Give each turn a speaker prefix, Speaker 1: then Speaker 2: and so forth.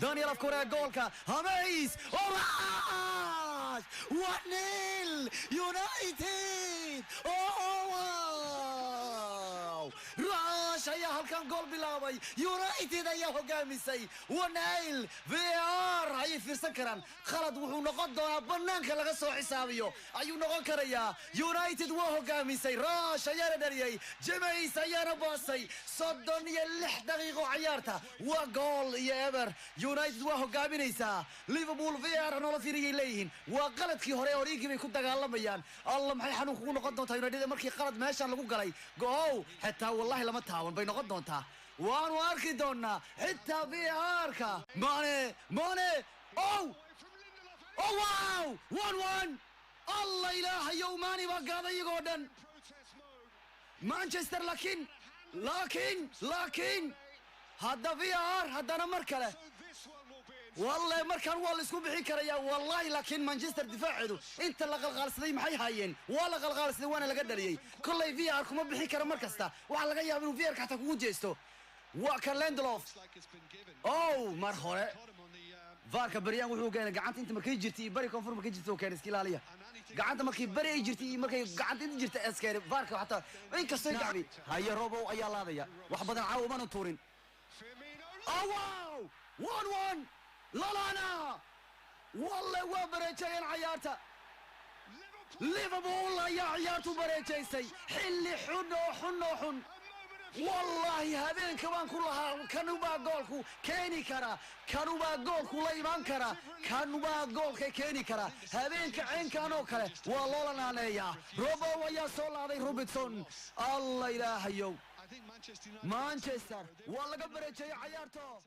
Speaker 1: دانيال أفكوريا جولكا هميس أوراش 1-0 يونايتد واو راش ayaa halkan gool bilaabay United ayaa hogaamisay 1-0 VAR ayay fiirsan karaan khalad wuxuu noqon doonaa banaanka laga soo xisaabiyo ayuu noqon karayaa United waa hogaamisay Rash ayaa dhaliyay James ayaa baasay 36 daqiiqo ciyaarta waa gool iyo ever United waa hogaaminaysaa Liverpool VAR noo fiiriyay leeyihiin waa qaladkii hore origi bay ku dagaalamayaan Allah maxay xanuun kugu noqon doontaa United markii qalad meeshan lagu galay goow xitaa wallahi lama taawan bay noqon doontaa waan arki doonaa xitaa VAR-ka Mane oh wow 1-1 Allah ilaahay yawmani baa gaaday iyagoo dhan Manchester laakiin hadda VAR haddana mar kale والله مركان والله اسكو بixin karaya wallahi laakiin Manchester difaaceedu inta la qalqalsaday maxay haayeen wala qalqalsaday waana laga dhaliyay kullay VAR kuma bixin kara mar kasta waxa laga yaabaa inuu VAR ka xataa kugu jeesto waa ka Lindelof mar hore VAR-ka bariyaan wuxuu keenay gacanta inta markay jirtay bari koonfur markay jirtay oo keenay iskilaaliya gacanta markay bari ay jirtay markay gacanta inta jirtay askari VAR-ka xataa in kastoo gacbi hayo robo ayaa laadaya wax badan caawman tuurin wow 1-1 لانا والله وبريتين عيارته ليفربول يا عيارته بريتيسي حلي حن والله هذين كمان كلها كانوا با جولكو كيني كرا كانوا با جولكو لا يمان كرا كانوا با جولك كيني كرا هذين كعين كانوا كره والله لنا ليا روبو ويا سولا روبرتسون الله اله يو مانشستر والله قبريتين عيارته